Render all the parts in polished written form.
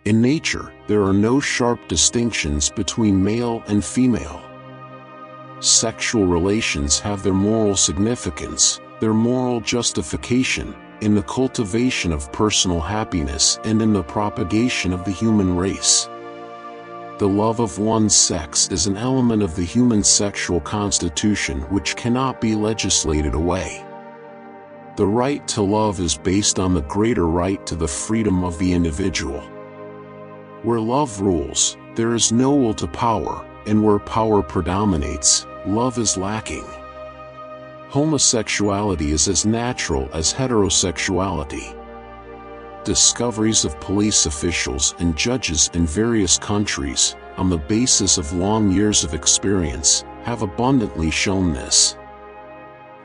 In nature, there are no sharp distinctions between male and female. Sexual relations have their moral significance, their moral justification, in the cultivation of personal happiness and in the propagation of the human race. The love of one's sex is an element of the human sexual constitution which cannot be legislated away. The right to love is based on the greater right to the freedom of the individual. Where love rules, there is no will to power, and where power predominates, love is lacking. Homosexuality is as natural as heterosexuality. Discoveries of police officials and judges in various countries, on the basis of long years of experience, have abundantly shown this.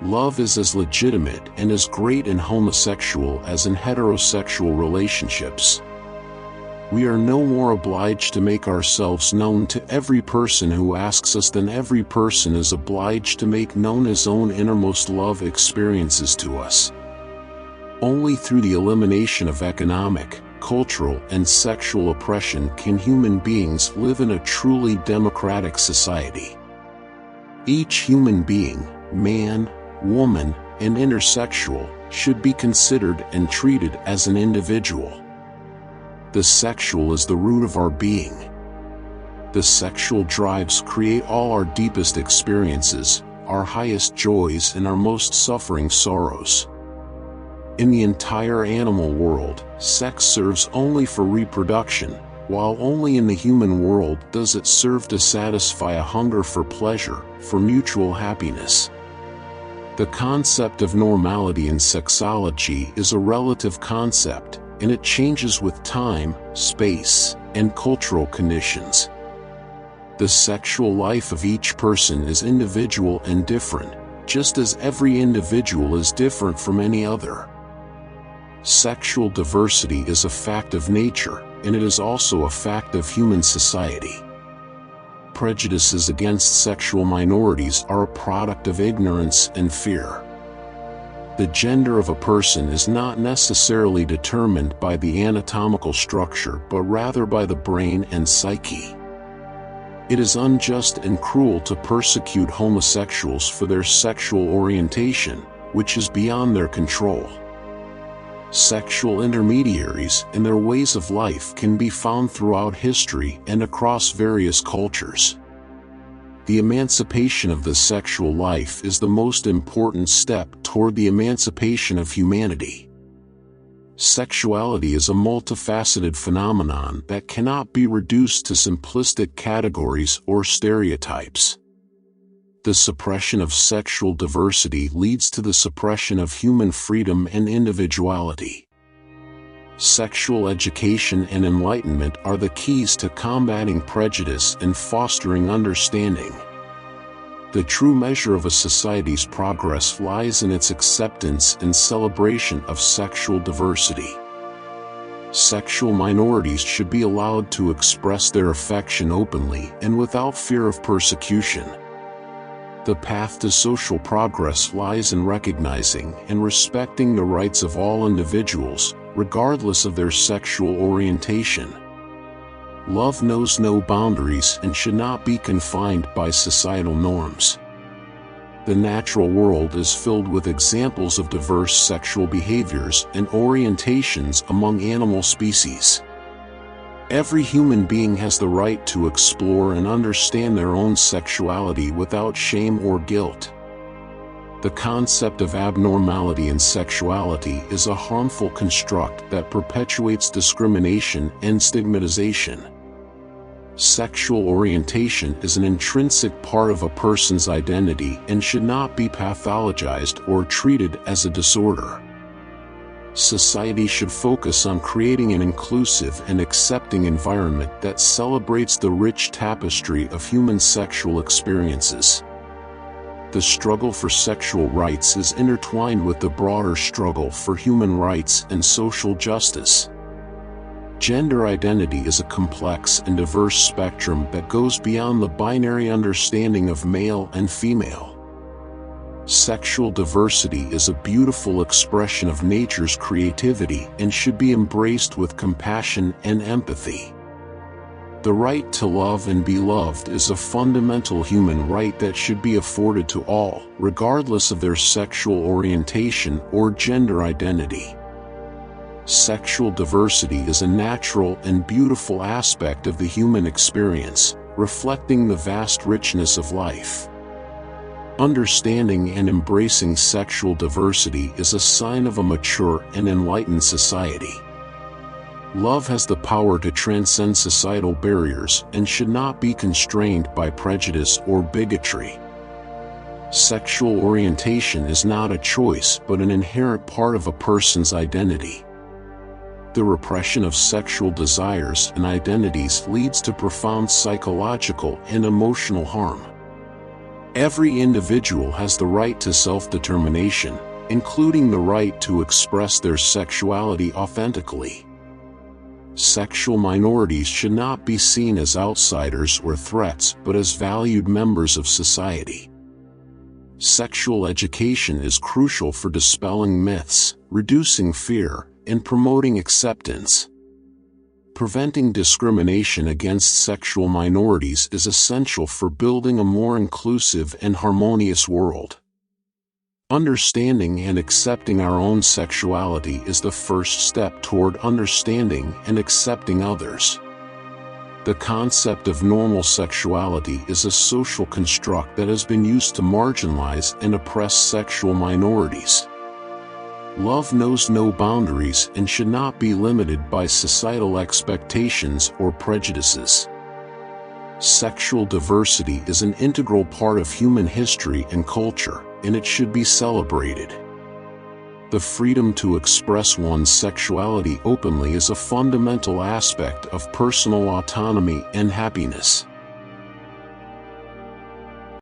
Love is as legitimate and as great in homosexual as in heterosexual relationships. We are no more obliged to make ourselves known to every person who asks us than every person is obliged to make known his own innermost love experiences to us. Only through the elimination of economic, cultural, and sexual oppression can human beings live in a truly democratic society. Each human being, man, woman, and intersexual, should be considered and treated as an individual. The sexual is the root of our being. The sexual drives create all our deepest experiences, our highest joys and our most suffering sorrows. In the entire animal world, sex serves only for reproduction, while only in the human world does it serve to satisfy a hunger for pleasure, for mutual happiness. The concept of normality in sexology is a relative concept, and it changes with time, space, and cultural conditions. The sexual life of each person is individual and different, just as every individual is different from any other. Sexual diversity is a fact of nature, and it is also a fact of human society. Prejudices against sexual minorities are a product of ignorance and fear. The gender of a person is not necessarily determined by the anatomical structure but rather by the brain and psyche. It is unjust and cruel to persecute homosexuals for their sexual orientation, which is beyond their control. Sexual intermediaries and their ways of life can be found throughout history and across various cultures. The emancipation of the sexual life is the most important step toward the emancipation of humanity. Sexuality is a multifaceted phenomenon that cannot be reduced to simplistic categories or stereotypes. The suppression of sexual diversity leads to the suppression of human freedom and individuality. Sexual education and enlightenment are the keys to combating prejudice and fostering understanding. The true measure of a society's progress lies in its acceptance and celebration of sexual diversity. Sexual minorities should be allowed to express their affection openly and without fear of persecution. The path to social progress lies in recognizing and respecting the rights of all individuals, regardless of their sexual orientation. Love knows no boundaries and should not be confined by societal norms. The natural world is filled with examples of diverse sexual behaviors and orientations among animal species. Every human being has the right to explore and understand their own sexuality without shame or guilt. The concept of abnormality in sexuality is a harmful construct that perpetuates discrimination and stigmatization. Sexual orientation is an intrinsic part of a person's identity and should not be pathologized or treated as a disorder. Society should focus on creating an inclusive and accepting environment that celebrates the rich tapestry of human sexual experiences. The struggle for sexual rights is intertwined with the broader struggle for human rights and social justice. Gender identity is a complex and diverse spectrum that goes beyond the binary understanding of male and female. Sexual diversity is a beautiful expression of nature's creativity and should be embraced with compassion and empathy. The right to love and be loved is a fundamental human right that should be afforded to all, regardless of their sexual orientation or gender identity. Sexual diversity is a natural and beautiful aspect of the human experience, reflecting the vast richness of life. Understanding and embracing sexual diversity is a sign of a mature and enlightened society. Love has the power to transcend societal barriers and should not be constrained by prejudice or bigotry. Sexual orientation is not a choice but an inherent part of a person's identity. The repression of sexual desires and identities leads to profound psychological and emotional harm. Every individual has the right to self-determination, including the right to express their sexuality authentically. Sexual minorities should not be seen as outsiders or threats but as valued members of society. Sexual education is crucial for dispelling myths, reducing fear, and promoting acceptance. Preventing discrimination against sexual minorities is essential for building a more inclusive and harmonious world. Understanding and accepting our own sexuality is the first step toward understanding and accepting others. The concept of normal sexuality is a social construct that has been used to marginalize and oppress sexual minorities. Love knows no boundaries and should not be limited by societal expectations or prejudices. Sexual diversity is an integral part of human history and culture, and it should be celebrated. The freedom to express one's sexuality openly is a fundamental aspect of personal autonomy and happiness.